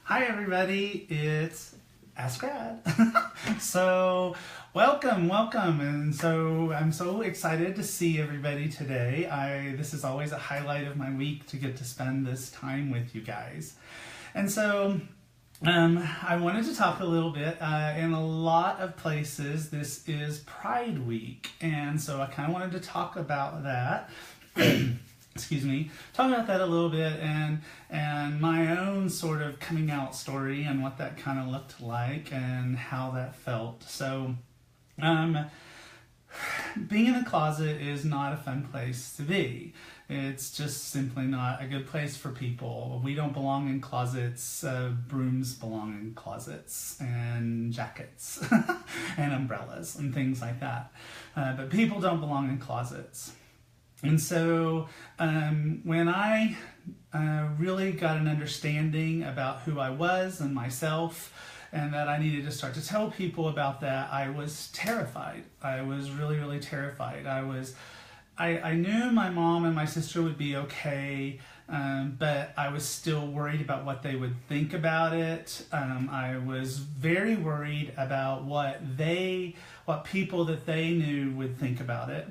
Hi everybody, it's Ask Rad. So welcome, and so I'm so excited to see everybody today. This is always a highlight of my week to get to spend this time with you guys. And so I wanted to talk a little bit. In a lot of places, this is Pride Week, and so I kind of wanted to talk about that. Excuse me, talk about that a little bit and my own sort of coming out story and what that kind of looked like and how that felt. So, being in a closet is not a fun place to be. It's just simply not a good place for people. We don't belong in closets. Brooms belong in closets, and jackets and umbrellas and things like that. But people don't belong in closets. And so when I really got an understanding about who I was and myself, and that I needed to start to tell people about that, I was terrified. I was really, really terrified. I knew my mom and my sister would be okay, but I was still worried about what they would think about it. I was very worried about what people that they knew would think about it.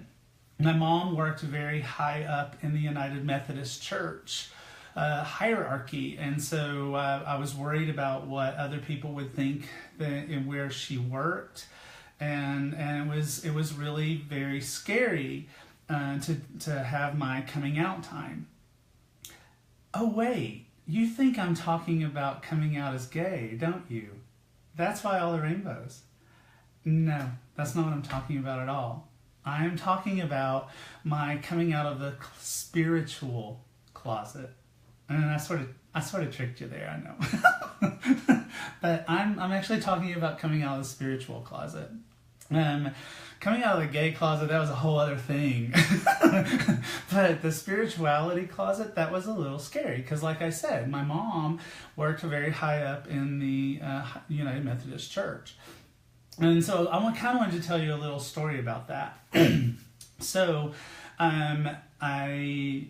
My mom worked very high up in the United Methodist Church hierarchy, and so I was worried about what other people would think and where she worked, and it was really very scary to have my coming out time. Oh wait, you think I'm talking about coming out as gay, don't you? That's why all the rainbows. No, that's not what I'm talking about at all. I'm talking about my coming out of the spiritual closet. And I sort of tricked you there, I know. But I'm actually talking about coming out of the spiritual closet. Coming out of the gay closet, that was a whole other thing. But the spirituality closet, that was a little scary. Because like I said, my mom worked very high up in the United Methodist Church. And so I kind of wanted to tell you a little story about that. So I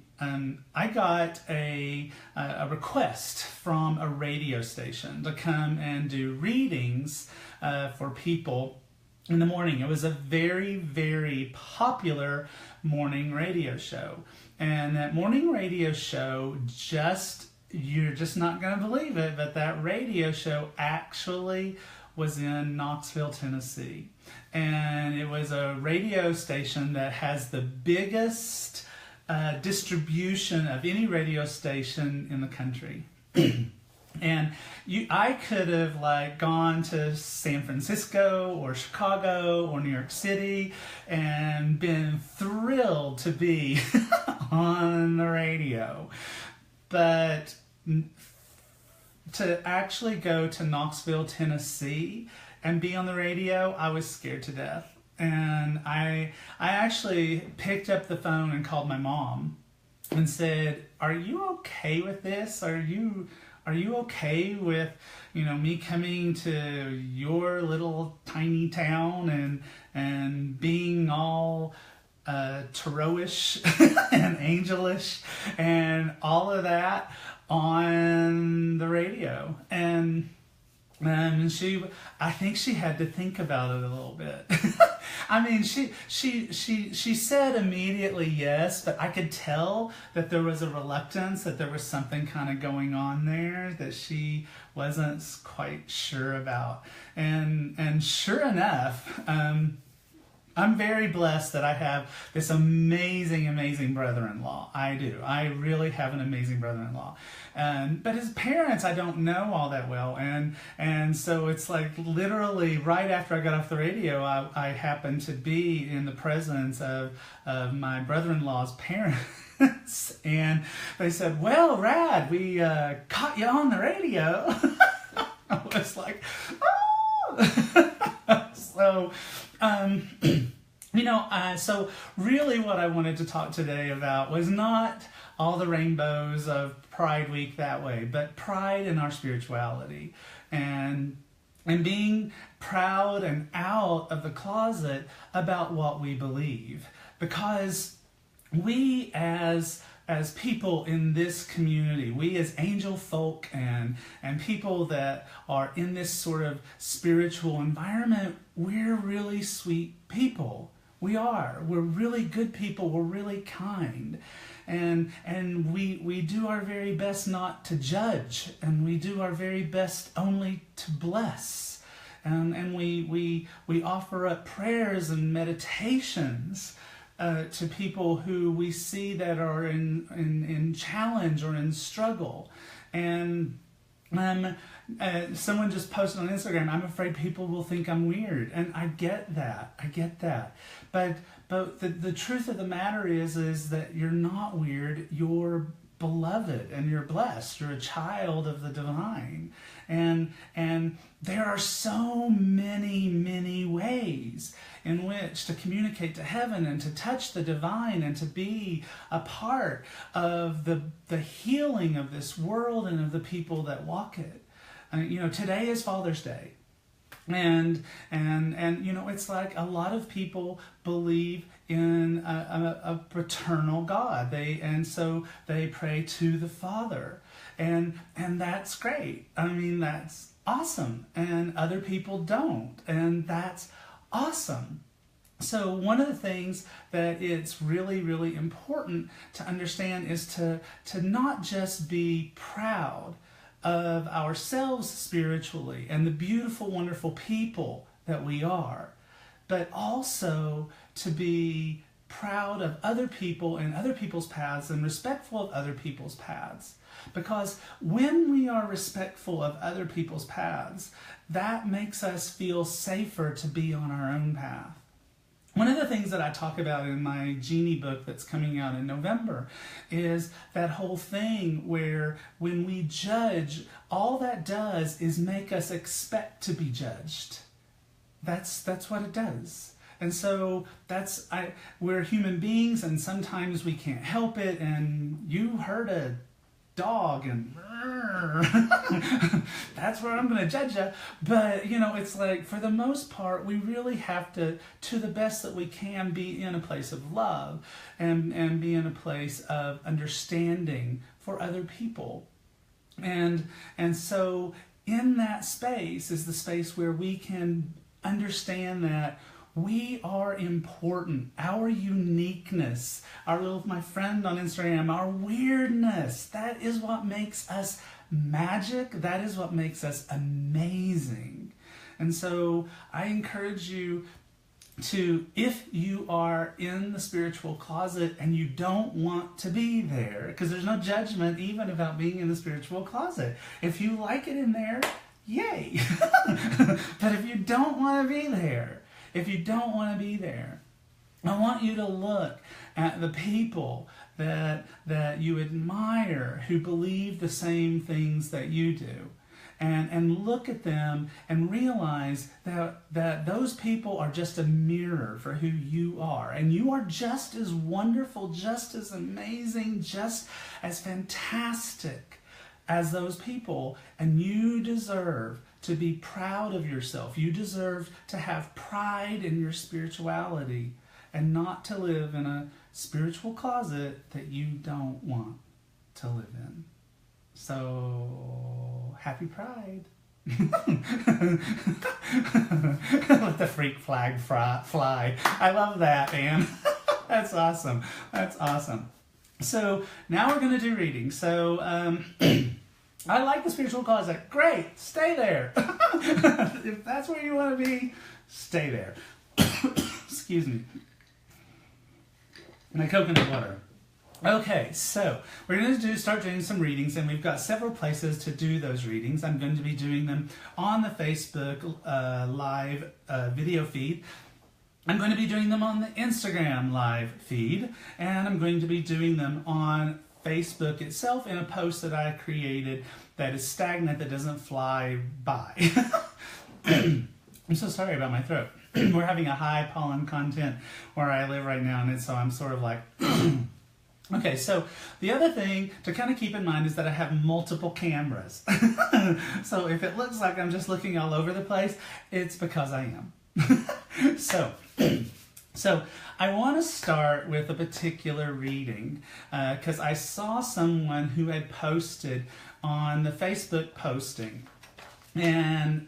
got a request from a radio station to come and do readings for people in the morning. It was a very, very popular morning radio show. And that morning radio show, you're just not going to believe it, but that radio show actually was in Knoxville, Tennessee. And it was a radio station that has the biggest distribution of any radio station in the country. And I could have gone to San Francisco or Chicago or New York City and been thrilled to be on the radio. But to actually go to Knoxville, Tennessee and be on the radio, I was scared to death. And I actually picked up the phone and called my mom and said, "Are you okay with this? Are you okay with, me coming to your little tiny town and being all tarot-ish and angelish and all of that on the radio?" And I think she had to think about it a little bit. I mean, she said immediately yes, but I could tell that there was a reluctance, that there was something kind of going on there that she wasn't quite sure about. And sure enough, I'm very blessed that I have this amazing, amazing brother-in-law. I do. I really have an amazing brother-in-law. But his parents, I don't know all that well. And so it's like literally right after I got off the radio, I happened to be in the presence of my brother-in-law's parents. And they said, "Well, Rad, we caught you on the radio." I was like, "Oh!" So, so really what I wanted to talk today about was not all the rainbows of Pride Week that way, but pride in our spirituality and being proud and out of the closet about what we believe. Because we as as people in this community, we as angel folk and people that are in this sort of spiritual environment, we're really sweet people. We are. We're really good people. We're really kind. And we do our very best not to judge, and we do our very best only to bless. And we offer up prayers and meditations to people who we see that are in challenge or in struggle. And someone just posted on Instagram, I'm afraid people will think I'm weird. And I get that. But the truth of the matter is that you're not weird. You're beloved and you're blessed. You're a child of the divine. And there are so many ways in which to communicate to heaven and to touch the divine and to be a part of the healing of this world and of the people that walk it. Today is Father's Day. And it's like a lot of people believe in a paternal God. So they pray to the Father. And that's great. I mean, that's awesome. And other people don't. And that's awesome. So one of the things that it's really, really important to understand is to not just be proud of ourselves spiritually and the beautiful, wonderful people that we are, but also to be proud of other people and other people's paths and respectful of other people's paths. Because when we are respectful of other people's paths, that makes us feel safer to be on our own path. One of the things that I talk about in my Genie book that's coming out in November is that whole thing where when we judge, all that does is make us expect to be judged. That's what it does. And so we're human beings, and sometimes we can't help it, and you heard a dog and that's where I'm going to judge you. But it's like, for the most part, we really have to the best that we can, be in a place of love and be in a place of understanding for other people. And so in that space is the space where we can understand that we are important. Our uniqueness, my friend on Instagram, our weirdness, that is what makes us magic. That is what makes us amazing. And so I encourage you to, if you are in the spiritual closet and you don't want to be there, because there's no judgment even about being in the spiritual closet. If you like it in there, yay. But if you don't want to be there, I want you to look at the people that you admire who believe the same things that you do. And look at them and realize that those people are just a mirror for who you are. And you are just as wonderful, just as amazing, just as fantastic as those people. And you deserve to be proud of yourself. You deserve to have pride in your spirituality and not to live in a spiritual closet that you don't want to live in. So, happy Pride. Let the freak flag fly. I love that, man. That's awesome. So, now we're going to do reading. So, I like the spiritual closet. Great. Stay there. If that's where you want to be, stay there. Excuse me. My coconut water. Okay, so we're going to start doing some readings, and we've got several places to do those readings. I'm going to be doing them on the Facebook live video feed. I'm going to be doing them on the Instagram live feed, and I'm going to be doing them on Facebook itself in a post that I created that is stagnant, that doesn't fly by. I'm so sorry about my throat. We're having a high pollen content where I live right now, and so I'm sort of like... Okay, so the other thing to kind of keep in mind is that I have multiple cameras. So if it looks like I'm just looking all over the place, it's because I am. So So I want to start with a particular reading because I saw someone who had posted on the Facebook posting, and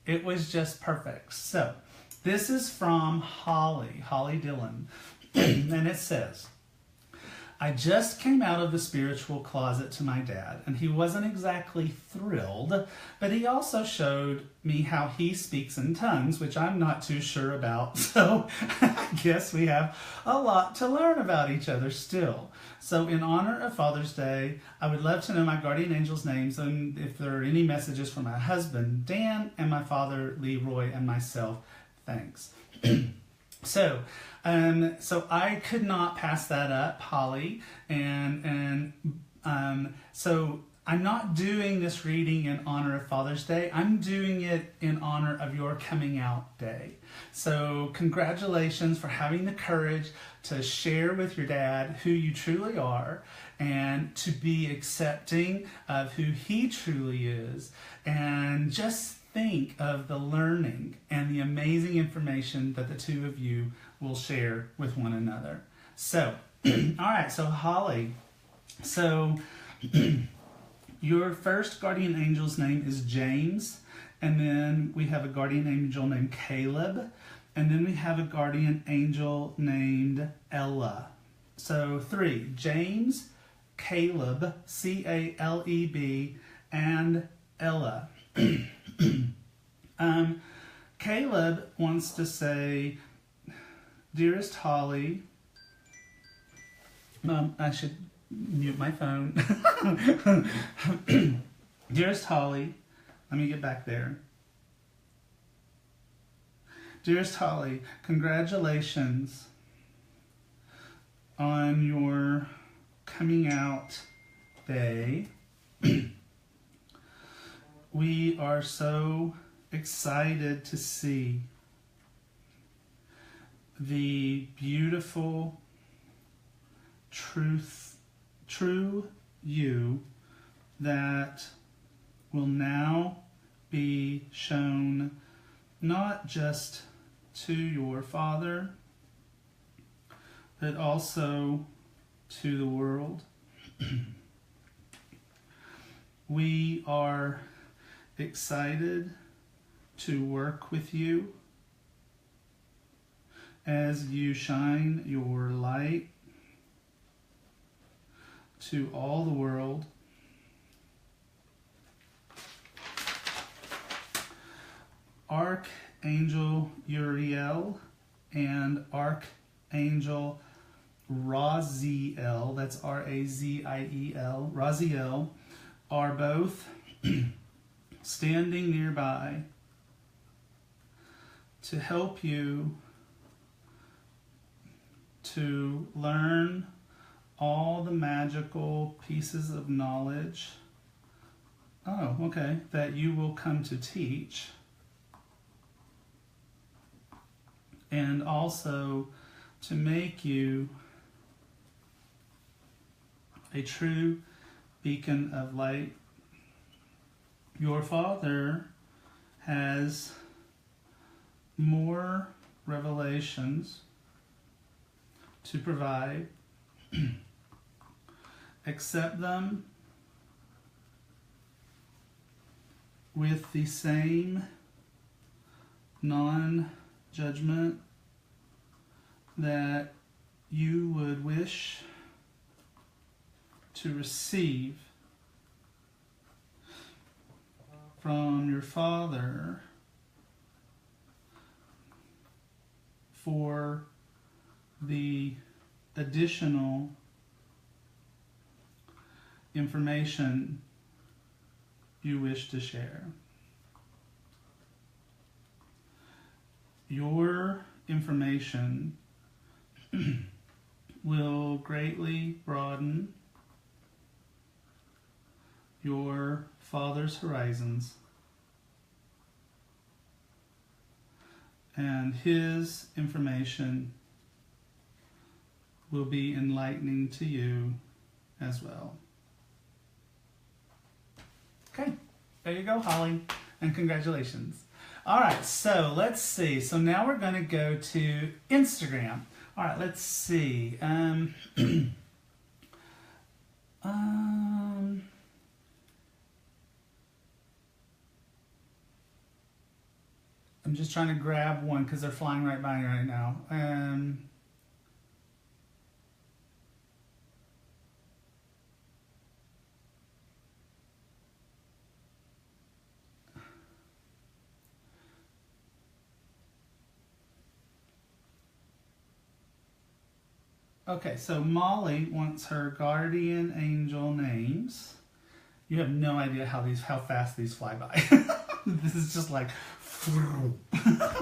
it was just perfect. So this is from Holly Dillon, and it says, I just came out of the spiritual closet to my dad, and he wasn't exactly thrilled, but he also showed me how he speaks in tongues, which I'm not too sure about, so I guess we have a lot to learn about each other still. So in honor of Father's Day, I would love to know my guardian angel's names and if there are any messages for my husband, Dan, and my father, Leroy, and myself. Thanks. So I could not pass that up, Holly, and so I'm not doing this reading in honor of Father's Day. I'm doing it in honor of your coming out day. So congratulations for having the courage to share with your dad who you truly are and to be accepting of who he truly is, and just think of the learning and the amazing information that the two of you will share with one another. So, all right, so Holly, so your first guardian angel's name is James, and then we have a guardian angel named Caleb, and then we have a guardian angel named Ella. So 3, James, Caleb, C-A-L-E-B, and Ella. Caleb wants to say, dearest Holly, I should mute my phone. Dearest Holly, let me get back there. Dearest Holly, congratulations on your coming out day. We are so excited to see the beautiful, true you that will now be shown not just to your father, but also to the world. We are excited to work with you as you shine your light to all the world. Archangel Uriel and Archangel Raziel, that's R-A-Z-I-E-L, Raziel, are both standing nearby to help you to learn all the magical pieces of knowledge, that you will come to teach, and also to make you a true beacon of light. Your father has more revelations to provide. Accept them with the same non-judgment that you would wish to receive from your father for the additional information you wish to share. Your information will greatly broaden your father's horizons, and his information will be enlightening to you as well. Okay, there you go, Holly, and congratulations. All right, so let's see. So now we're going to go to Instagram. All right, let's see. I'm just trying to grab one because they're flying right by me right now. Okay, so Molly wants her guardian angel names. You have no idea how fast these fly by. This is just like,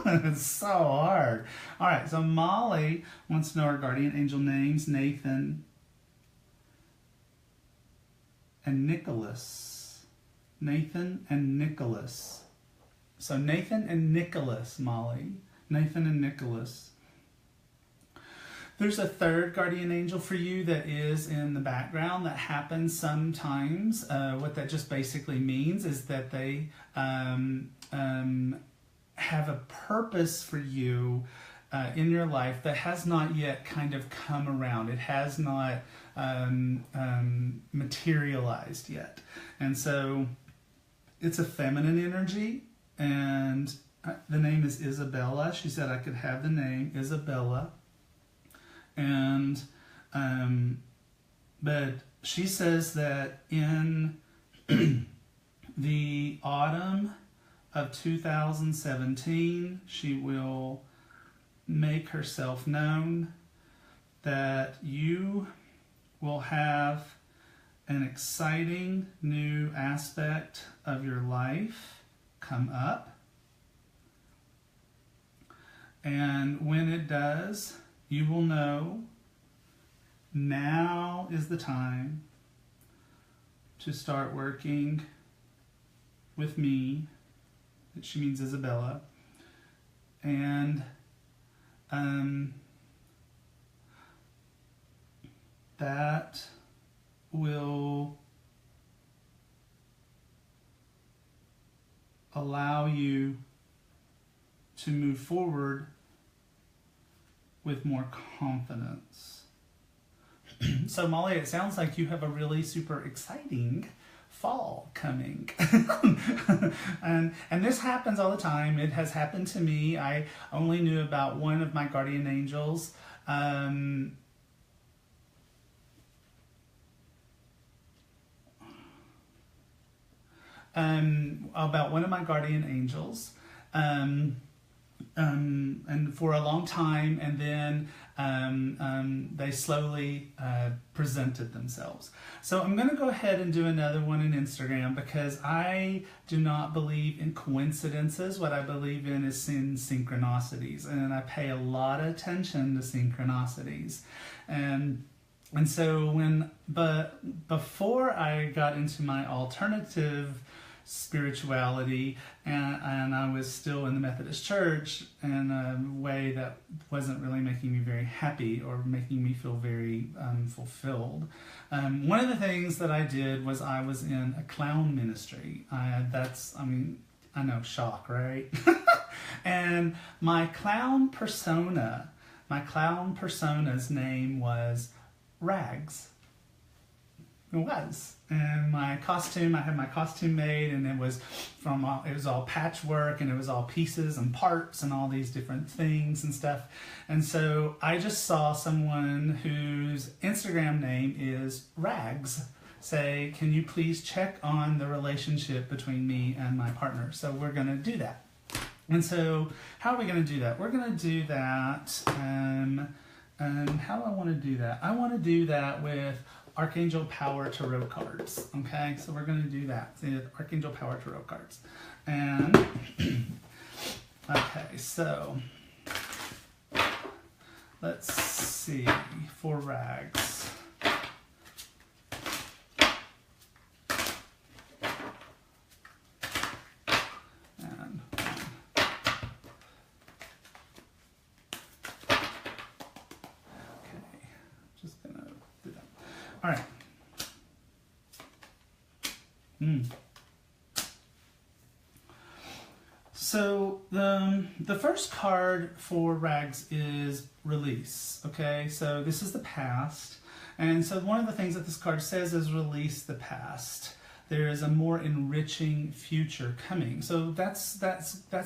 it's so hard. All right, so Molly wants to know her guardian angel names: Nathan and Nicholas. Nathan and Nicholas. So Nathan and Nicholas, Molly. Nathan and Nicholas. There's a third guardian angel for you that is in the background that happens sometimes. What that just basically means is that they have a purpose for you in your life that has not yet kind of come around. It has not materialized yet. And so it's a feminine energy, and the name is Isabella. She said I could have the name Isabella. And, but she says that in the autumn of 2017, she will make herself known, that you will have an exciting new aspect of your life come up. And when it does, you will know now is the time to start working with me. She means Isabella. And that will allow you to move forward with more confidence. So Molly, it sounds like you have a really super exciting fall coming. and this happens all the time. It has happened to me. I only knew about one of my guardian angels about one of my guardian angels and for a long time, and then they slowly presented themselves. So I'm going to go ahead and do another one in Instagram, because I do not believe in coincidences. What I believe in is in synchronicities, and I pay a lot of attention to synchronicities. And so before I got into my alternative spirituality, and I was still in the Methodist Church in a way that wasn't really making me very happy or making me feel very fulfilled. One of the things that I did was I was in a clown ministry. I know, shock, right? And my clown persona's name was Rags. It was. And my costume, I had my costume made, and it was all patchwork, and it was all pieces and parts and all these different things and stuff. And so I just saw someone whose Instagram name is Rags say, can you please check on the relationship between me and my partner? So we're going to do that. And so how are we going to do that? We're going to do that, how do I want to do that? I want to do that with Archangel Power Tarot cards. Okay, so we're going to do that. So Archangel Power Tarot cards. And, okay, so let's see, for Rags. And okay, just going to do that. All right. So the first card for Rags is release. Okay, so this is the past, and so one of the things that this card says is release the past. There is a more enriching future coming. So that's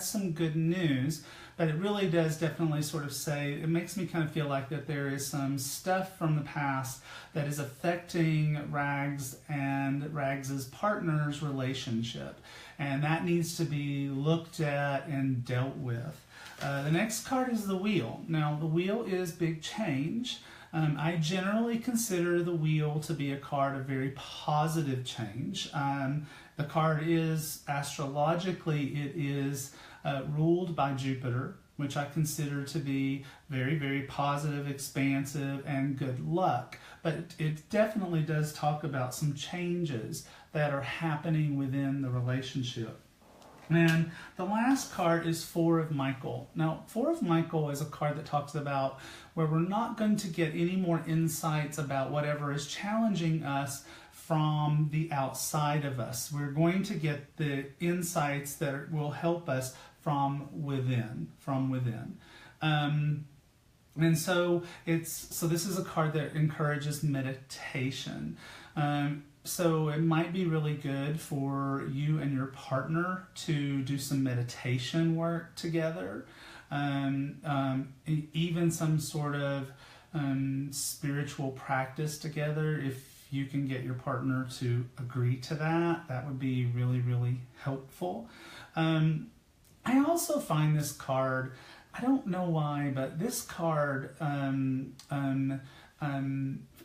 some good news, but it really does definitely sort of say, it makes me kind of feel like that there is some stuff from the past that is affecting Rags and Rags's partner's relationship. And that needs to be looked at and dealt with. The next card is the Wheel. Now, the Wheel is big change. I generally consider the Wheel to be a card of very positive change. The card is, astrologically, it is ruled by Jupiter, which I consider to be very, very positive, expansive, and good luck. But it definitely does talk about some changes that are happening within the relationship. And the last card is Four of Michael. Now, Four of Michael is a card that talks about where we're not going to get any more insights about whatever is challenging us from the outside of us. We're going to get the insights that will help us from within. And so this is a card that encourages meditation. So it might be really good for you and your partner to do some meditation work together, even some sort of spiritual practice together. If you can get your partner to agree to that, that would be really, really helpful. I also find this card, I don't know why, but this card,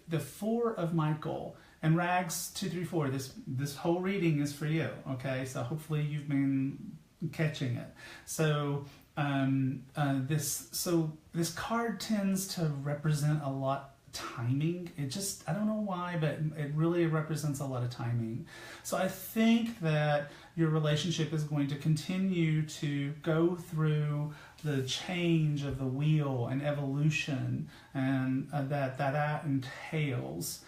the Four of Michael, and Rags 234, this whole reading is for you, okay? So hopefully you've been catching it. So this card tends to represent a lot timing. I don't know why, but it really represents a lot of timing. So I think that your relationship is going to continue to go through the change of the wheel and evolution, and that entails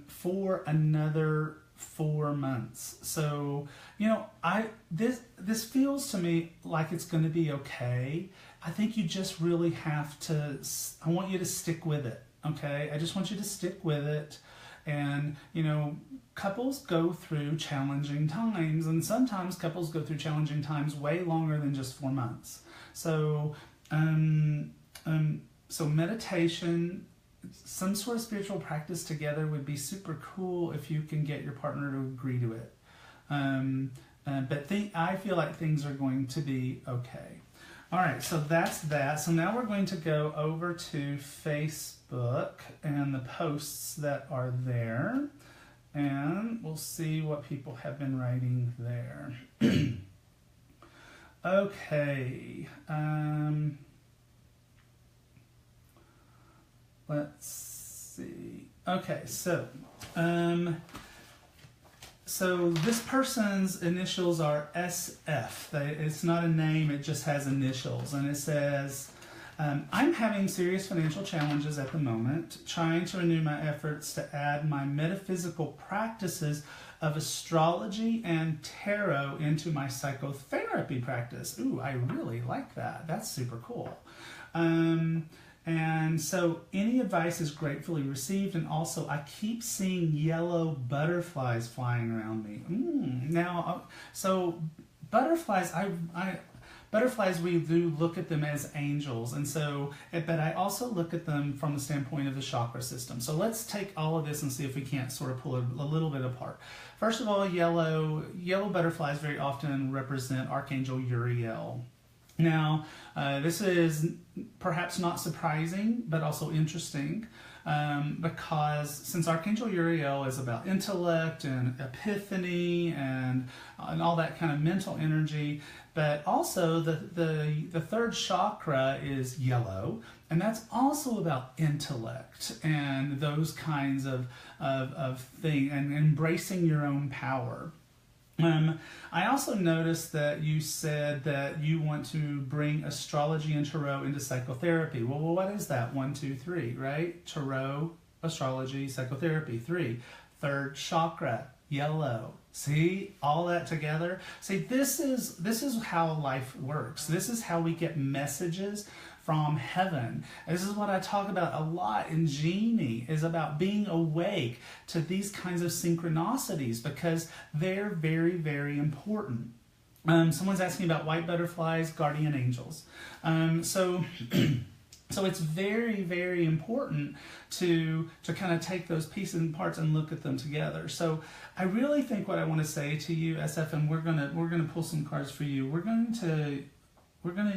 for another 4 months. So, this feels to me like it's going to be okay. I think you just really have to, I want you to stick with it, okay? I just want you to stick with it. And, couples go through challenging times, and sometimes couples go through challenging times way longer than just 4 months. So, so meditation, some sort of spiritual practice together would be super cool if you can get your partner to agree to it. But I feel like things are going to be okay. All right, so that's that. So now we're going to go over to Facebook and the posts that are there, and we'll see what people have been writing there. Okay. Let's see. Okay, so this person's initials are SF. It's not a name, it just has initials. And it says, I'm having serious financial challenges at the moment, trying to renew my efforts to add my metaphysical practices of astrology and tarot into my psychotherapy practice. Ooh, I really like that. That's super cool. And so any advice is gratefully received, and also I keep seeing yellow butterflies flying around me. Now, so butterflies, butterflies, we do look at them as angels, and so, but I also look at them from the standpoint of the chakra system. So let's take all of this and see if we can't sort of pull it a little bit apart. First of all, yellow butterflies very often represent Archangel Uriel. Now, this is perhaps not surprising, but also interesting, because since Archangel Uriel is about intellect and epiphany and all that kind of mental energy, but also the third chakra is yellow, and that's also about intellect and those kinds of things, and embracing your own power. I also noticed that you said that you want to bring astrology and tarot into psychotherapy. Well, what is that? 1, 2, 3, right? Tarot, astrology, psychotherapy. 3. Third chakra, yellow. See all that together? See, this is how life works. This is how we get messages from heaven. This is what I talk about a lot in Genie, is about being awake to these kinds of synchronicities, because they're very, very important. Someone's asking about white butterflies, guardian angels. So it's very, very important to kind of take those pieces and parts and look at them together. So I really think what I want to say to you, SF, and we're gonna pull some cards for you. We're going to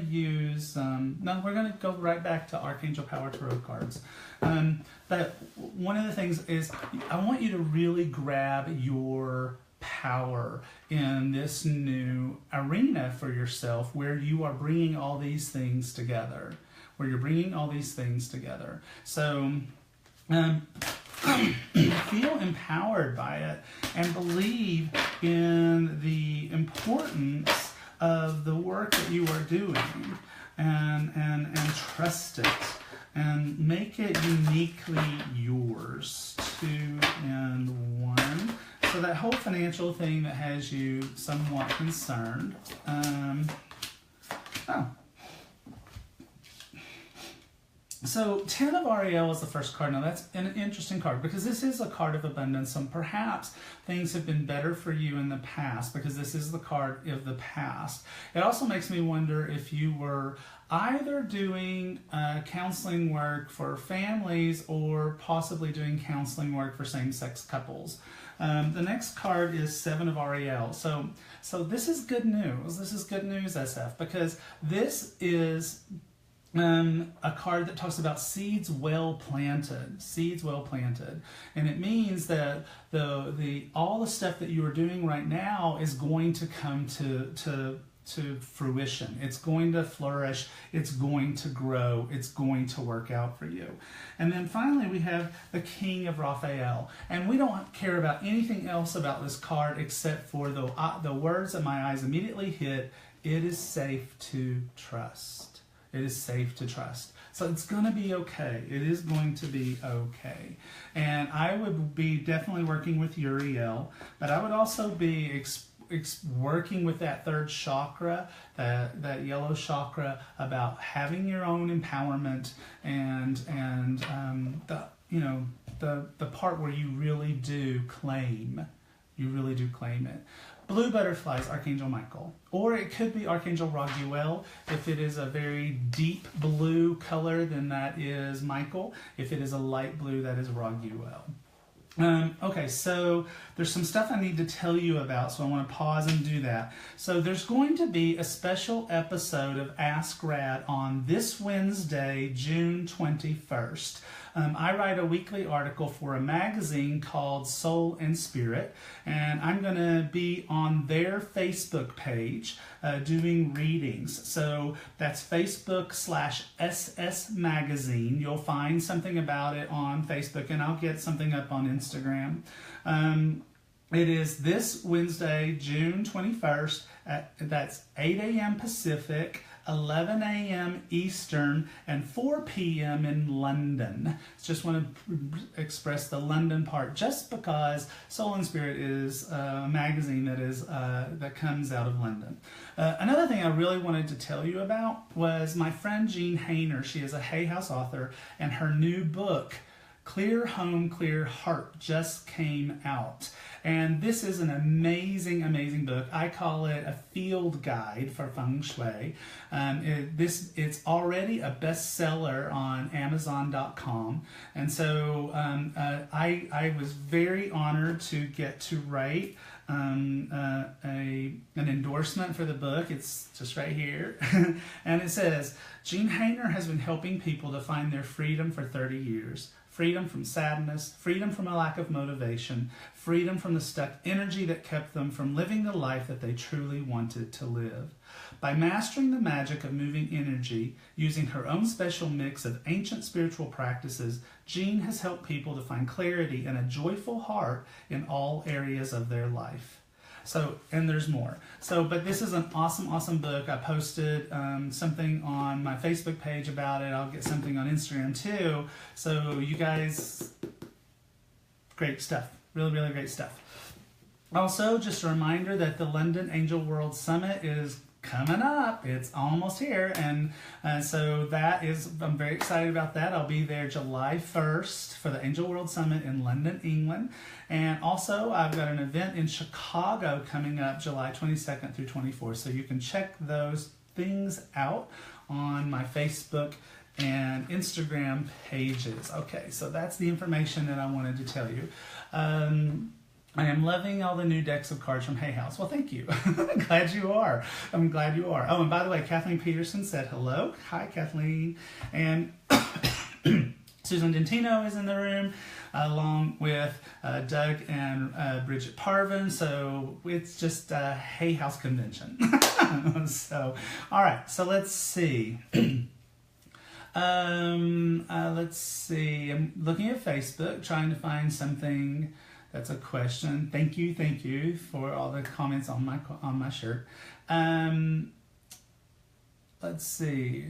use we're going to go right back to Archangel Power Tarot cards. But one of the things is, I want you to really grab your power in this new arena for yourself, where you are bringing all these things together. So feel empowered by it, and believe in the importance of the work that you are doing, and trust it, and make it uniquely yours. 2 and 1. So that whole financial thing that has you somewhat concerned. So 10 of Ariel is the first card. Now that's an interesting card, because this is a card of abundance, and perhaps things have been better for you in the past, because this is the card of the past. It also makes me wonder if you were either doing counseling work for families, or possibly doing counseling work for same-sex couples. The next card is 7 of Ariel. So this is good news. This is good news, SF, because this is a card that talks about seeds well planted, and it means that all the stuff that you are doing right now is going to come to fruition. It's going to flourish. It's going to grow. It's going to work out for you. And then finally, we have the King of Raphael, and we don't care about anything else about this card except for the words that my eyes immediately hit. It is safe to trust. It is safe to trust. So it's going to be okay. It is going to be okay. And I would be definitely working with Uriel, but I would also be working with that third chakra, that yellow chakra, about having your own empowerment, and the part where you really do claim. It. Blue butterflies, Archangel Michael. Or it could be Archangel Raguel. If it is a very deep blue color, then that is Michael. If it is a light blue, that is Raguel. Okay, so there's some stuff I need to tell you about, so I want to pause and do that. So there's going to be a special episode of Ask Rad on this Wednesday, June 21st. I write a weekly article for a magazine called Soul and Spirit, and I'm going to be on their Facebook page doing readings. So that's Facebook/SS Magazine. You'll find something about it on Facebook, and I'll get something up on Instagram. It is this Wednesday, June 21st, that's 8 a.m. Pacific, 11 a.m. Eastern, and 4 p.m. in London. Just want to express the London part, just because Soul and Spirit is a magazine that comes out of London. Another thing I really wanted to tell you about was my friend Jean Hainer. She is a Hay House author, and her new book, Clear Home, Clear Heart, just came out. And this is an amazing, amazing book. I call it a field guide for feng shui. It's already a bestseller on Amazon.com. And so I was very honored to get to write an endorsement for the book. It's just right here. And it says, Jean Hainer has been helping people to find their freedom for 30 years. Freedom from sadness, freedom from a lack of motivation, freedom from the stuck energy that kept them from living the life that they truly wanted to live. By mastering the magic of moving energy, using her own special mix of ancient spiritual practices, Jean has helped people to find clarity and a joyful heart in all areas of their life. So, and there's more. So, but this is an awesome, awesome book. I posted something on my Facebook page about it. I'll get something on Instagram too. So you guys, great stuff. Really, really great stuff. Also, just a reminder that the London Angel World Summit is coming up. It's almost here, and so I'm very excited about that. I'll be there July 1st for the Angel World Summit in London, England. And also, I've got an event in Chicago coming up July 22nd through 24th, so you can check those things out on my Facebook and Instagram pages. Okay, so that's the information that I wanted to tell you. I am loving all the new decks of cards from Hay House. Well, thank you. I'm glad you are. I'm glad you are. Oh, and by the way, Kathleen Peterson said hello. Hi, Kathleen. And Susan Dentino is in the room, along with Doug and Bridget Parvin. So it's just a Hay House convention. So, all right. So let's see. Let's see. I'm looking at Facebook, trying to find something that's a question. Thank you for all the comments on my shirt. Let's see.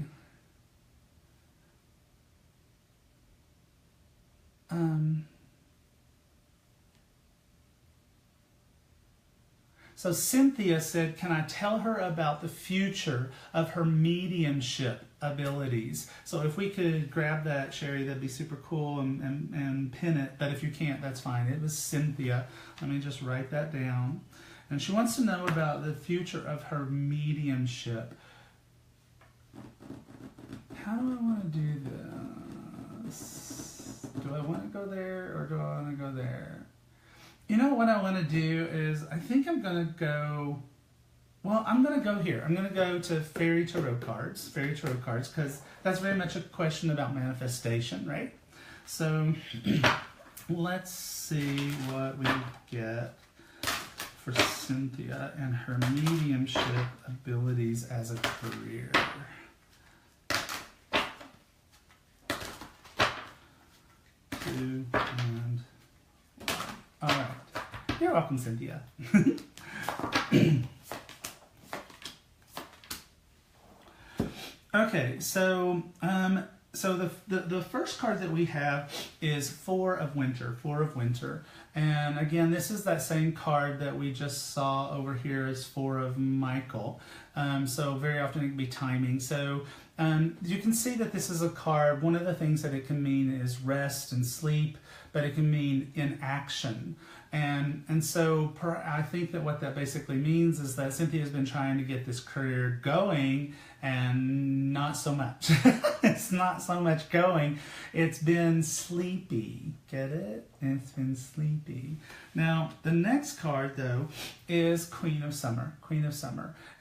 So Cynthia said, can I tell her about the future of her mediumship abilities? So if we could grab that, Sherry, that'd be super cool, and pin it. But if you can't, that's fine. It was Cynthia. Let me just write that down. And she wants to know about the future of her mediumship. How do I want to do this? Do I want to go there, or do I want to go there? You know what I want to do is, I think I'm going to go, well, I'm going to go here. I'm going to go to Fairy Tarot cards, because that's very much a question about manifestation, right? So let's see what we get for Cynthia and her mediumship abilities as a career. Two and all right. You're welcome, Cynthia. Okay, so the first card that we have is Four of Winter. And again, this is that same card that we just saw over here as Four of Michael. So very often it can be timing. So you can see that this is a card. One of the things that it can mean is rest and sleep, but it can mean inaction. And so I think that what that basically means is that Cynthia's been trying to get this career going, and not so much. It's not so much going. It's been sleepy. Get it? It's been sleepy. Now, the next card, though, is Queen of Summer.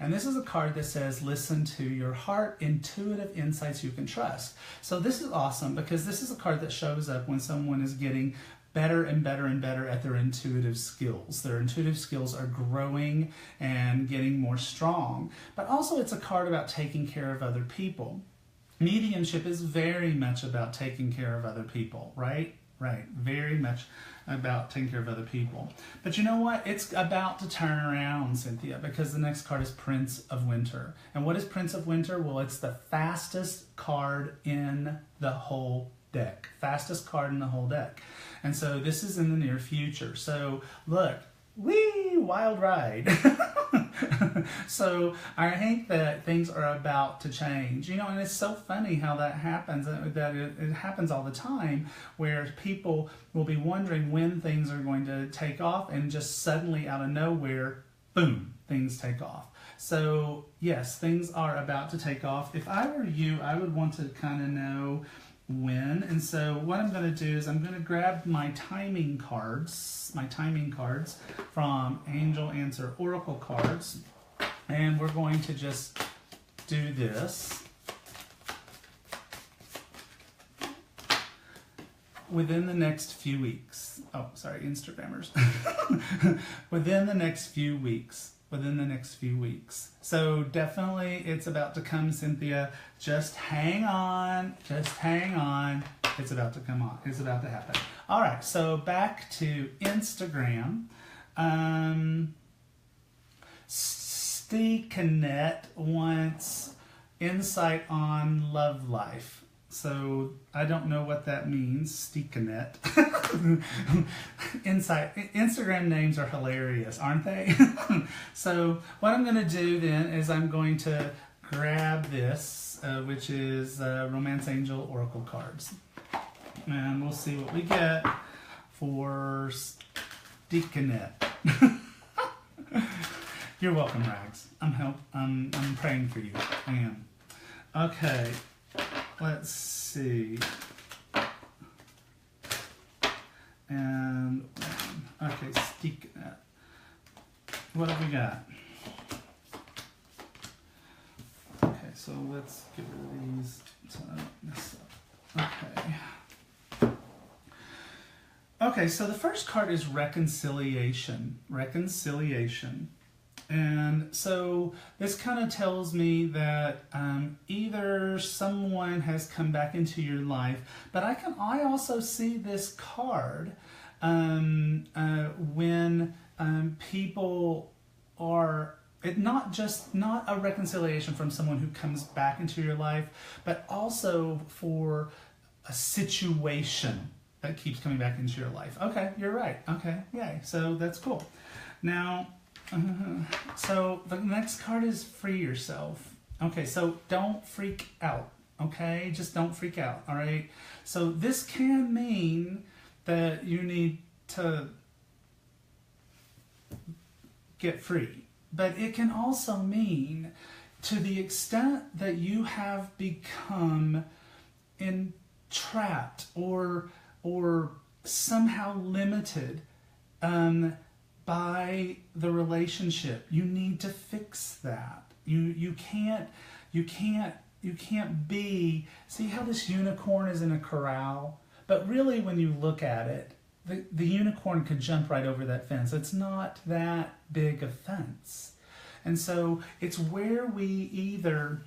And this is a card that says, listen to your heart, intuitive insights you can trust. So this is awesome, because this is a card that shows up when someone is getting better and better and better at their intuitive skills. Their intuitive skills are growing and getting more strong. But also it's a card about taking care of other people. Mediumship is very much about taking care of other people, right? Right, very much about taking care of other people. But you know what? It's about to turn around, Cynthia, because the next card is Prince of Winter. And what is Prince of Winter? Well, it's the fastest card in the whole deck. Fastest card in the whole deck. And so this is in the near future. So look, wee, wild ride. So I think that things are about to change. You know, and it's so funny how that happens, that it happens all the time, where people will be wondering when things are going to take off, and just suddenly out of nowhere, boom, things take off. So yes, things are about to take off. If I were you, I would want to kind of know when. And so what I'm going to do is I'm going to grab my timing cards from Angel Answer Oracle cards, and we're going to just do this. Within the next few weeks. Oh, sorry, Instagrammers. Within the next few weeks. So definitely it's about to come, Cynthia. Just hang on. It's about to come on. It's about to happen. All right, so back to Instagram. Deaconess wants insight on love life. So I don't know what that means, Deaconess. Instagram names are hilarious, aren't they? So what I'm going to do then is I'm going to grab this, which is Romance Angel Oracle cards. And we'll see what we get for Deaconess. You're welcome, Rags. I'm praying for you. I am. Okay. Let's see. And okay, Deaconess. What have we got? Okay, so let's get rid of these so I don't mess up. Okay. Okay, so the first card is reconciliation. Reconciliation. And so this kind of tells me that either someone has come back into your life, but I also see this card when people are not a reconciliation from someone who comes back into your life, but also for a situation that keeps coming back into your life. Okay, you're right. Okay, yay. So that's cool. Now, so the next card is free yourself. Okay, so don't freak out. Okay, just don't freak out. All right. So this can mean that you need to get free, but it can also mean to the extent that you have become entrapped or somehow limited by the relationship. You need to fix that. You can't be, see how this unicorn is in a corral? But really when you look at it, the unicorn could jump right over that fence. It's not that big a fence. And so it's where we either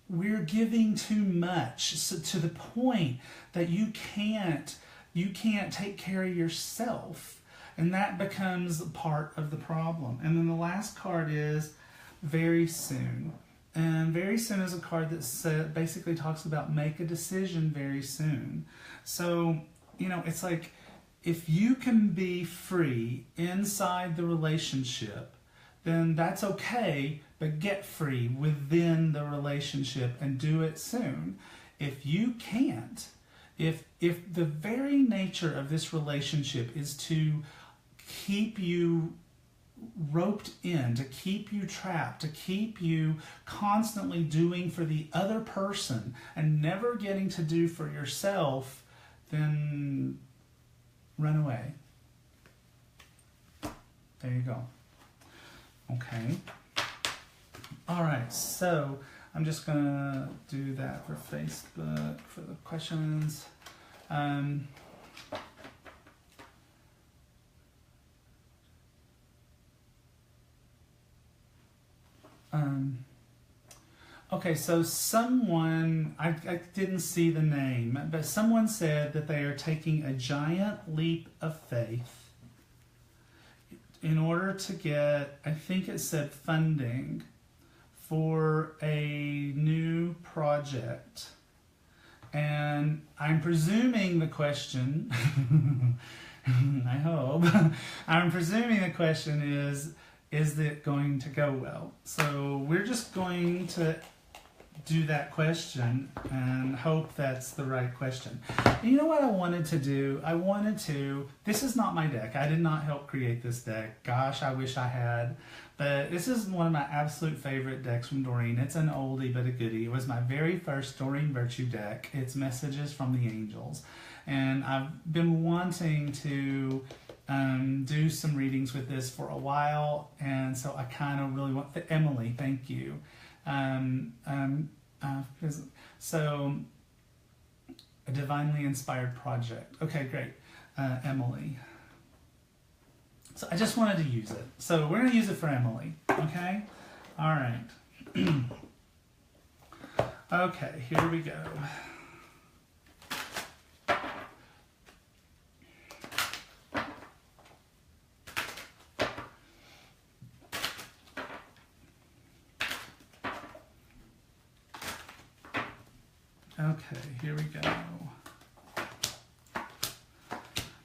we're giving too much, so to the point that you can't take care of yourself, and that becomes part of the problem. And then the last card is very soon. And very soon is a card that basically talks about make a decision very soon. So, it's like if you can be free inside the relationship, then that's okay, but get free within the relationship and do it soon. If you can't, if the very nature of this relationship is to keep you roped in, to keep you trapped, to keep you constantly doing for the other person and never getting to do for yourself, then run away. There you go. Okay. All right, so I'm just going to do that for Facebook for the questions. Okay, so someone, I didn't see the name, but someone said that they are taking a giant leap of faith in order to get, I think it said funding for a new project. And I'm presuming the question, I hope, I'm presuming the question is it going to go well? So we're just going to do that question and hope that's the right question. And you know what I wanted to do? This is not my deck. I did not help create this deck. Gosh, I wish I had. But this is one of my absolute favorite decks from Doreen. It's an oldie but a goodie. It was my very first Doreen Virtue deck. It's Messages from the Angels. And I've been wanting to do some readings with this for a while, and so I kind of really want Emily. Thank you. So a divinely inspired project. Okay, great, Emily. So I just wanted to use it. So we're gonna use it for Emily. Okay. All right. Okay, here we go. Okay, here we go.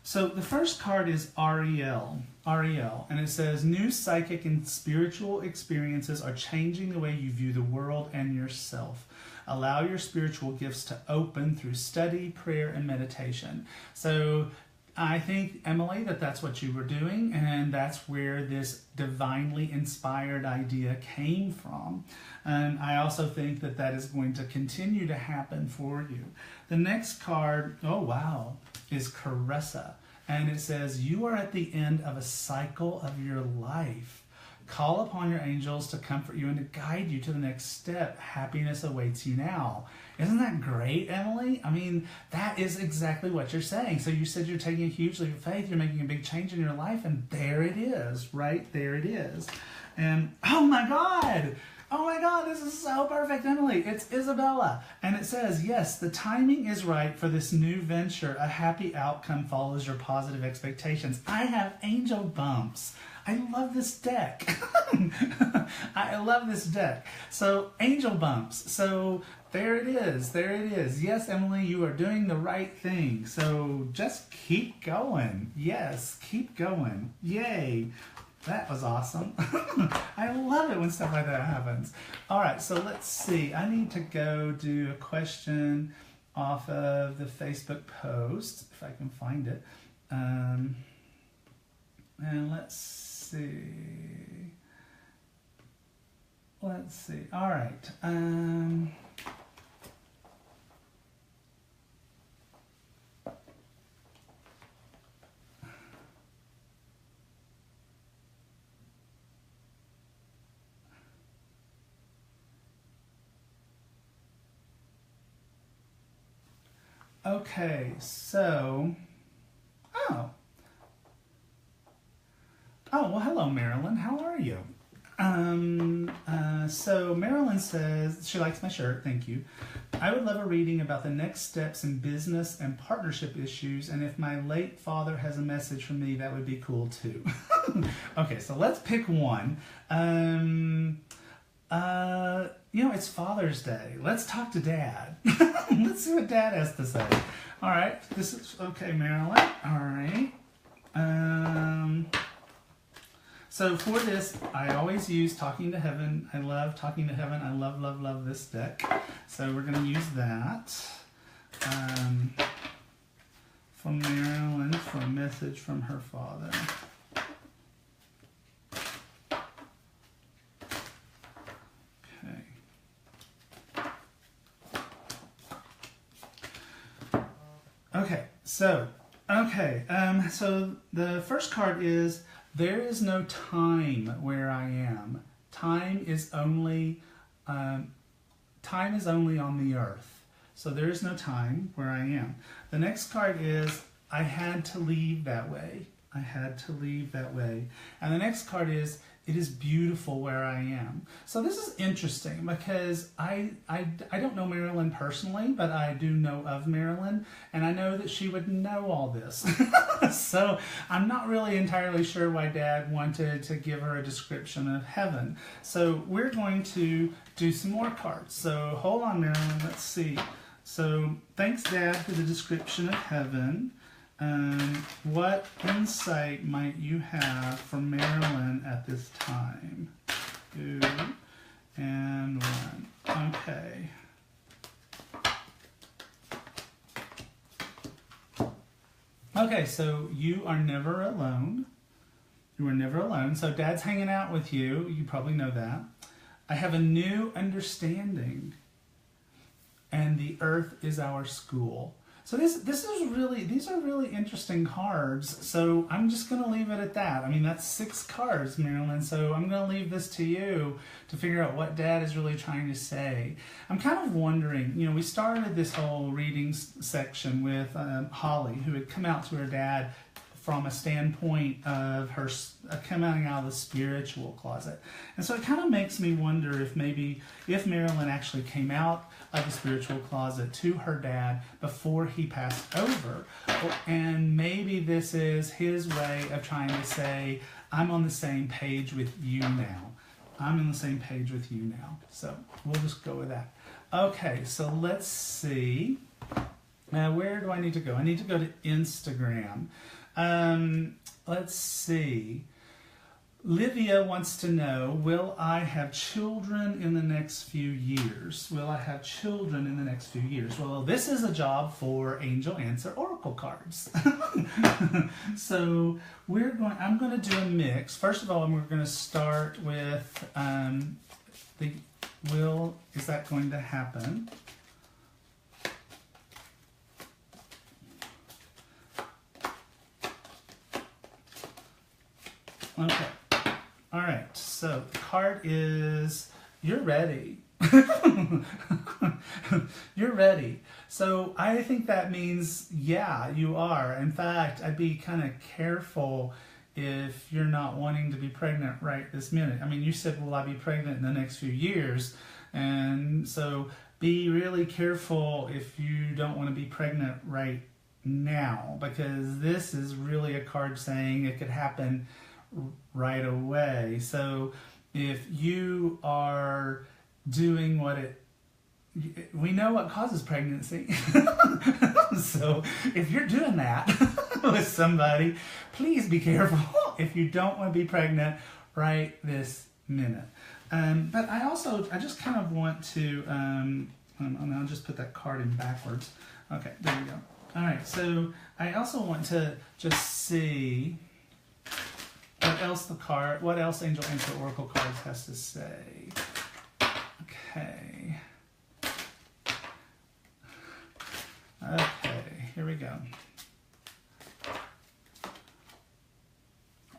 So the first card is Ariel, and it says, new psychic and spiritual experiences are changing the way you view the world and yourself. Allow your spiritual gifts to open through study, prayer, and meditation. So I think, Emily, that's what you were doing, and that's where this divinely inspired idea came from. And I also think that is going to continue to happen for you. The next card, oh wow, is Caressa. And it says, you are at the end of a cycle of your life. Call upon your angels to comfort you and to guide you to the next step. Happiness awaits you now. Isn't that great, Emily? I mean, that is exactly what you're saying. So you said you're taking a huge leap of faith. You're making a big change in your life. And there it is. Right there it is. And oh my God. Oh my God, this is so perfect, Emily. It's Isabella. And it says, yes, the timing is right for this new venture. A happy outcome follows your positive expectations. I have angel bumps. I love this deck. I love this deck. So, angel bumps. So, there it is. There it is. Yes, Emily, you are doing the right thing. So, just keep going. Yes, keep going. Yay. That was awesome. I love it when stuff like that happens. All right, so let's see. I need to go do a question off of the Facebook post, if I can find it. And let's see. Let's see. All right. Okay, so, well, hello, Marilyn. How are you? So Marilyn says, she likes my shirt, thank you. I would love a reading about the next steps in business and partnership issues, and if my late father has a message for me, that would be cool too. Okay, so let's pick one. It's Father's Day. Let's talk to Dad. Let's see what Dad has to say. All right, this is, okay, Marilyn. All right. So for this, I always use Talking to Heaven. I love Talking to Heaven. I love, love, love this deck. So we're going to use that for Marilyn for a message from her father. So the first card is, there is no time where I am. Time is only on the earth. So there is no time where I am. The next card is, I had to leave that way. I had to leave that way. And the next card is, it is beautiful where I am. So this is interesting because I don't know Marilyn personally, but I do know of Marilyn, and I know that she would know all this. So I'm not really entirely sure why Dad wanted to give her a description of heaven. So we're going to do some more cards. So hold on, Marilyn, let's see. So thanks, Dad, for the description of heaven. What insight might you have for Marilyn at this time? 2 and 1. Okay. Okay, so you are never alone. You are never alone. So Dad's hanging out with you. You probably know that. I have a new understanding, and the earth is our school. So these are really interesting cards. So I'm just going to leave it at that. I mean, that's 6 cards, Marilyn. So I'm going to leave this to you to figure out what Dad is really trying to say. I'm kind of wondering, we started this whole reading section with Holly, who had come out to her dad from a standpoint of her coming out of the spiritual closet. And so it kind of makes me wonder if Marilyn actually came out of the spiritual closet to her dad before he passed over. And maybe this is his way of trying to say, I'm on the same page with you now. I'm on the same page with you now. So we'll just go with that. Okay, so let's see. Now, where do I need to go? I need to go to Instagram. Let's see. Lydia wants to know, will I have children in the next few years? Will I have children in the next few years? Well, this is a job for Angel Answer Oracle cards. So I'm going to do a mix. First of all, we're going to start with is that going to happen? Okay. All right. So the card is, you're ready. You're ready. So I think that means, yeah, you are. In fact, I'd be kind of careful if you're not wanting to be pregnant right this minute. I mean, you said, will I be pregnant in the next few years? And so be really careful if you don't want to be pregnant right now, because this is really a card saying it could happen right away. So if you are doing we know what causes pregnancy. So if you're doing that with somebody, please be careful if you don't want to be pregnant right this minute. But I just kind of want to, I'll just put that card in backwards. Okay, there we go. All right, so I also want to just see what else Angel Answer Oracle cards has to say. Okay. Okay, here we go.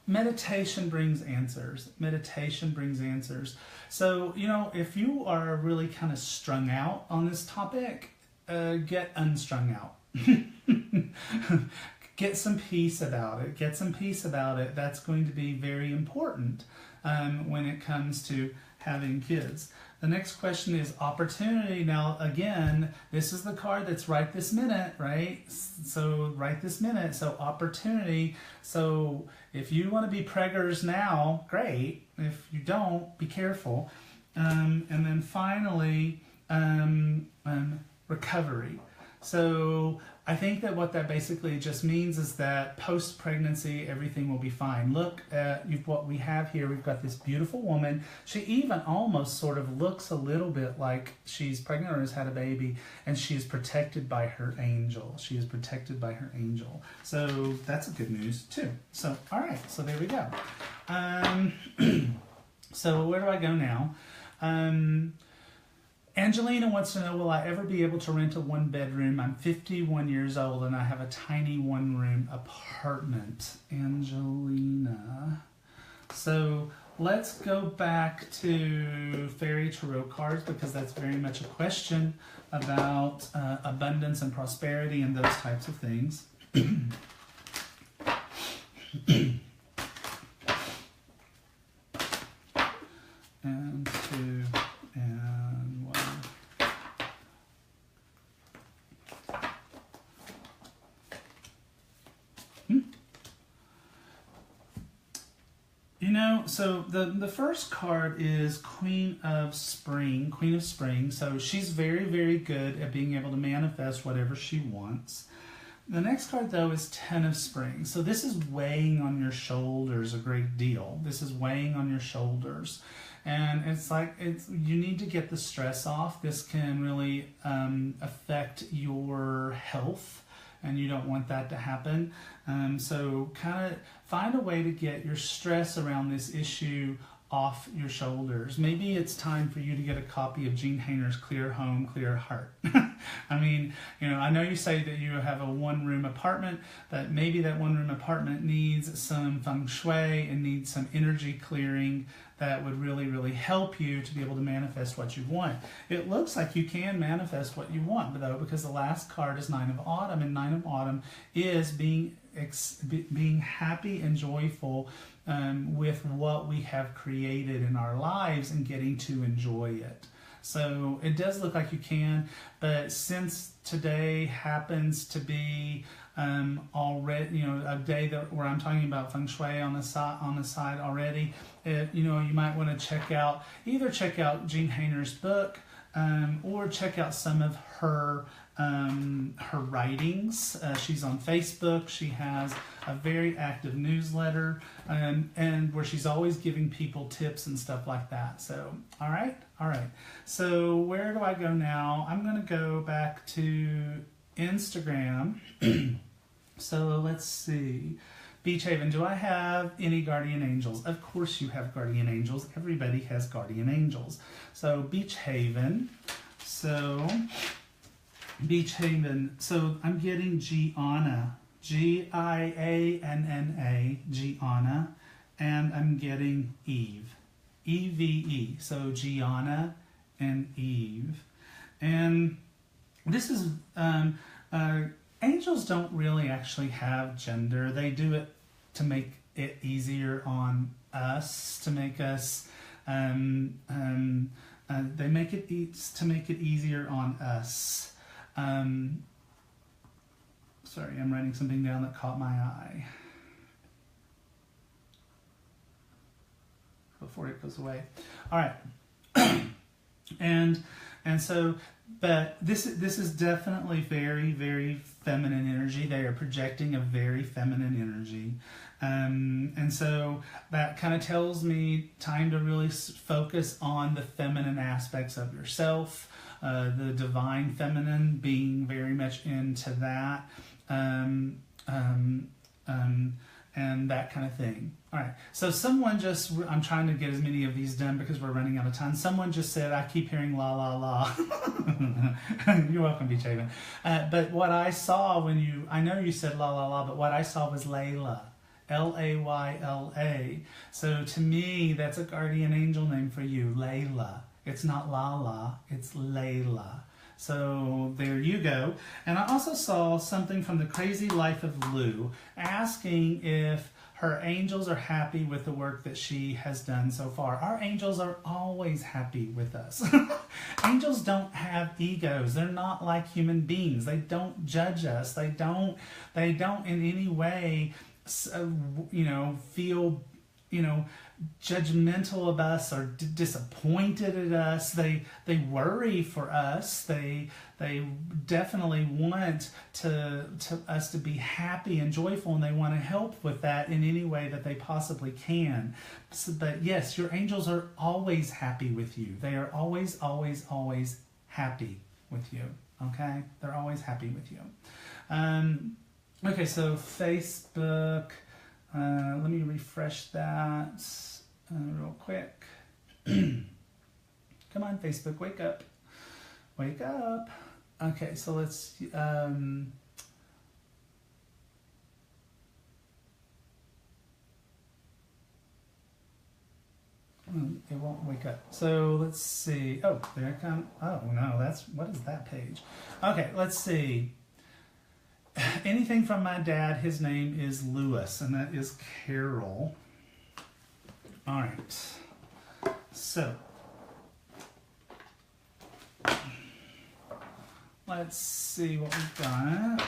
Meditation brings answers. Meditation brings answers. So, if you are really kind of strung out on this topic, get unstrung out. Get some peace about it. Get some peace about it. That's going to be very important when it comes to having kids. The next question is opportunity. Now, again, this is the card that's right this minute, right? So right this minute. So opportunity. So if you want to be preggers now, great. If you don't, be careful. And then finally, recovery. So I think that what that basically just means is that post-pregnancy, everything will be fine. Look at what we have here. We've got this beautiful woman. She even almost sort of looks a little bit like she's pregnant or has had a baby, and she is protected by her angel. She is protected by her angel. So that's a good news too. So, all right, so there we go. So where do I go now? Angelina wants to know, will I ever be able to rent a one-bedroom? I'm 51 years old and I have a tiny one-room apartment. Angelina. So let's go back to Fairy Tarot cards, because that's very much a question about abundance and prosperity and those types of things. And two, and one. So the first card is Queen of Spring. Queen of Spring. So she's very, very good at being able to manifest whatever she wants. The next card, though, is Ten of Spring. So this is weighing on your shoulders a great deal. This is weighing on your shoulders. And it's like you need to get the stress off. This can really affect your health, and you don't want that to happen. So kind of find a way to get your stress around this issue off your shoulders. Maybe it's time for you to get a copy of Jean Hayner's Clear Home, Clear Heart. I mean, I know you say that you have a one-room apartment, but maybe that one-room apartment needs some feng shui and needs some energy clearing that would really, really help you to be able to manifest what you want. It looks like you can manifest what you want, though, because the last card is Nine of Autumn, and Nine of Autumn is being happy and joyful with what we have created in our lives and getting to enjoy it. So it does look like you can, but since today happens to be already, a day where I'm talking about feng shui on the side already, you might want to check out Jean Hayner's book, or check out some of her writings. She's on Facebook. She has a very active newsletter, and where she's always giving people tips and stuff like that. So, all right. So where do I go now? I'm going to go back to Instagram. So let's see. Beach Haven, do I have any guardian angels? Of course you have guardian angels. Everybody has guardian angels. So Beach Haven. So Beach Haven. So I'm getting Gianna. Gianna. Gianna. And I'm getting Eve. Eve. So Gianna and Eve. And this is... angels don't really actually have gender. They do it to make it easier on us, to make us, they make it to make it easier on us. Sorry, I'm writing something down that caught my eye before it goes away. All right, and so. But this is definitely very, very feminine energy. They are projecting a very feminine energy. And so that kind of tells me time to really focus on the feminine aspects of yourself, the divine feminine, being very much into that, and that kind of thing. All right, so someone just, I'm trying to get as many of these done because we're running out of time. Someone just said, I keep hearing la, la, la. You're welcome, Beach Haven. But what I saw I know you said la, la, la, but what I saw was Layla. Layla. So to me, that's a guardian angel name for you, Layla. It's not Lala, it's Layla. So there you go. And I also saw something from The Crazy Life of Lou asking if her angels are happy with the work that she has done so far. Our angels are always happy with us. Angels don't have egos. They're not like human beings. They don't judge us. They don't in any way, feel, judgmental of us or disappointed at us. They worry for us. They definitely want to us to be happy and joyful, and they want to help with that in any way that they possibly can. So, but yes, your angels are always happy with you. They are always, always, always happy with you. Okay, they're always happy with you. Okay, so Facebook. Let me refresh that real quick. Come on, Facebook, wake up. Wake up. Okay, so let's... it won't wake up. So let's see. Oh, there it comes. Oh, no, what is that page? Okay, let's see. Anything from my dad, his name is Lewis, and that is Carol. All right. So, let's see what we've got.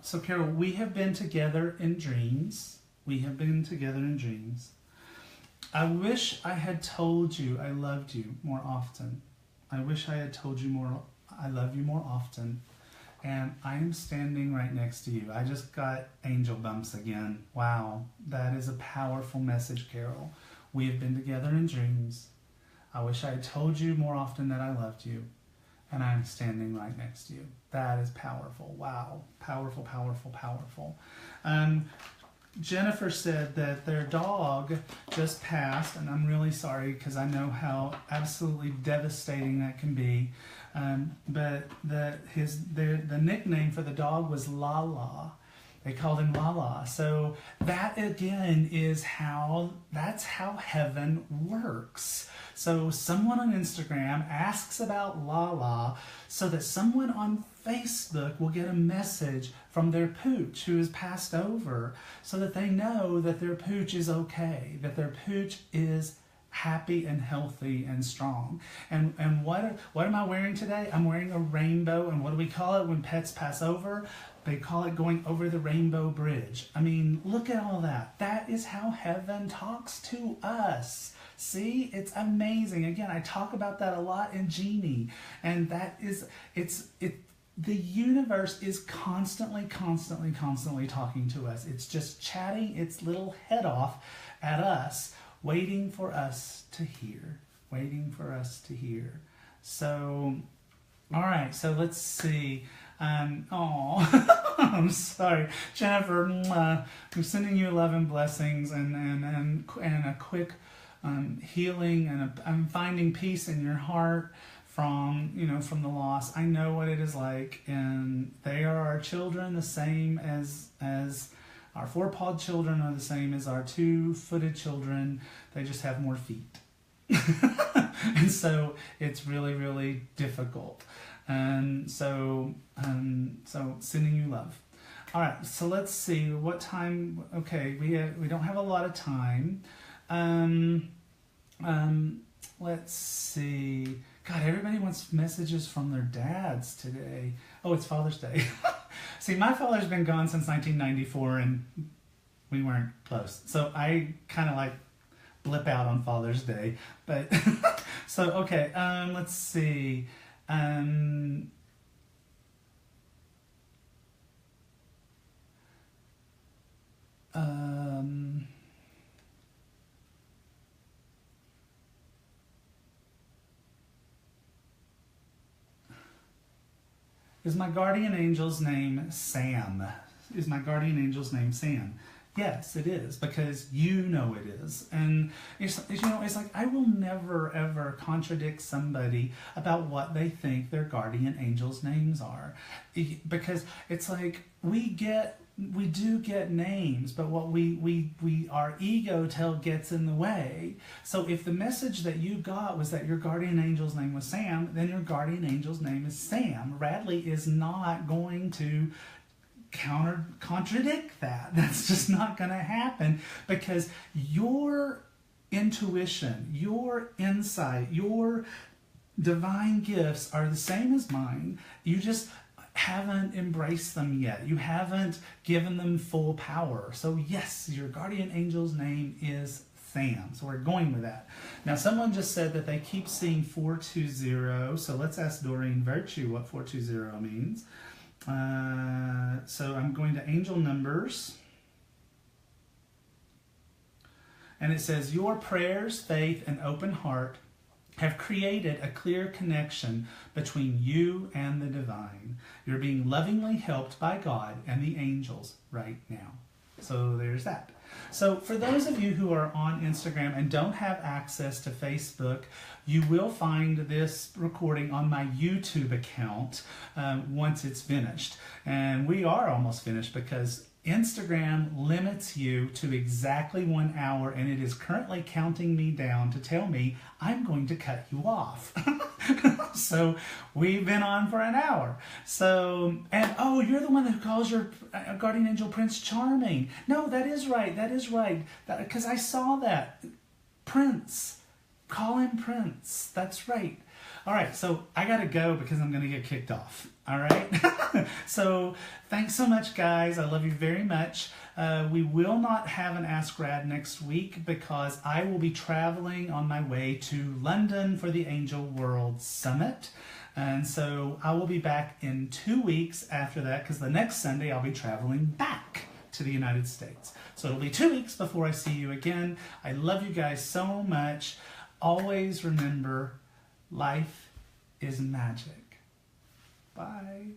So Carol, we have been together in dreams. We have been together in dreams. I wish I had told you I loved you more often. I wish I had told you I love you more often. And I am standing right next to you. I just got angel bumps again. Wow, that is a powerful message, Carol. We have been together in dreams. I wish I had told you more often that I loved you. And I'm standing right next to you. That is powerful. Wow. Powerful, powerful, powerful. Jennifer said that their dog just passed, and I'm really sorry because I know how absolutely devastating that can be. But the nickname for the dog was Lala. They called him Lala. So that again is that's how heaven works. So someone on Instagram asks about Lala so that someone on Facebook will get a message from their pooch who has passed over so that they know that their pooch is okay, that their pooch is happy and healthy and strong. And what am I wearing today? I'm wearing a rainbow. And what do we call it when pets pass over? They call it going over the rainbow bridge. I mean, look at all that. That is how heaven talks to us. See, it's amazing. Again, I talk about that a lot in Genie. And that is, the universe is constantly talking to us. It's just chatting its little head off at us, waiting for us to hear. So, all right, so let's see. I'm sorry, Jennifer. I'm sending you 11 blessings and a quick healing, and I'm finding peace in your heart from the loss. I know what it is like, and they are our children, the same as our four-pawed children are the same as our two-footed children. They just have more feet. And so it's really, really difficult. And so sending you love. All right, so let's see what time. Okay, we don't have a lot of time. Let's see. God, everybody wants messages from their dads today. Oh, it's Father's Day. See, my father's been gone since 1994, and we weren't close. So I kind of like blip out on Father's Day. But so okay, let's see. Is my guardian angel's name Sam? Is my guardian angel's name Sam? Yes, it is, because you know it is. And it's like I will never ever contradict somebody about what they think their guardian angel's names are, because it's like we do get names, but what our ego gets in the way. So if the message that you got was that your guardian angel's name was Sam, then your guardian angel's name is Sam. Radley is not going to contradict that. That's just not going to happen, because your intuition, your insight, your divine gifts are the same as mine. You just haven't embraced them yet. You haven't given them full power. So yes, your guardian angel's name is Sam. So we're going with that. Now someone just said that they keep seeing 420. So let's ask Doreen Virtue what 420 means. So I'm going to angel numbers. And it says, your prayers, faith, and open heart have created a clear connection between you and the divine. You're being lovingly helped by God and the angels right now. So there's that. So for those of you who are on Instagram and don't have access to Facebook, you will find this recording on my YouTube account once it's finished. And we are almost finished, because Instagram limits you to exactly 1 hour, and it is currently counting me down to tell me I'm going to cut you off. So we've been on for an hour. So, and oh, you're the one who calls your guardian angel Prince Charming. No, that is right. That is right. Because I saw that. Prince. Call him Prince. That's right. All right, so I got to go because I'm going to get kicked off. All right? So thanks so much, guys. I love you very much. We will not have an Ask Rad next week because I will be traveling on my way to London for the Angel World Summit. And so I will be back in 2 weeks after that, because the next Sunday I'll be traveling back to the United States. So it'll be 2 weeks before I see you again. I love you guys so much. Always remember, life is magic. Bye.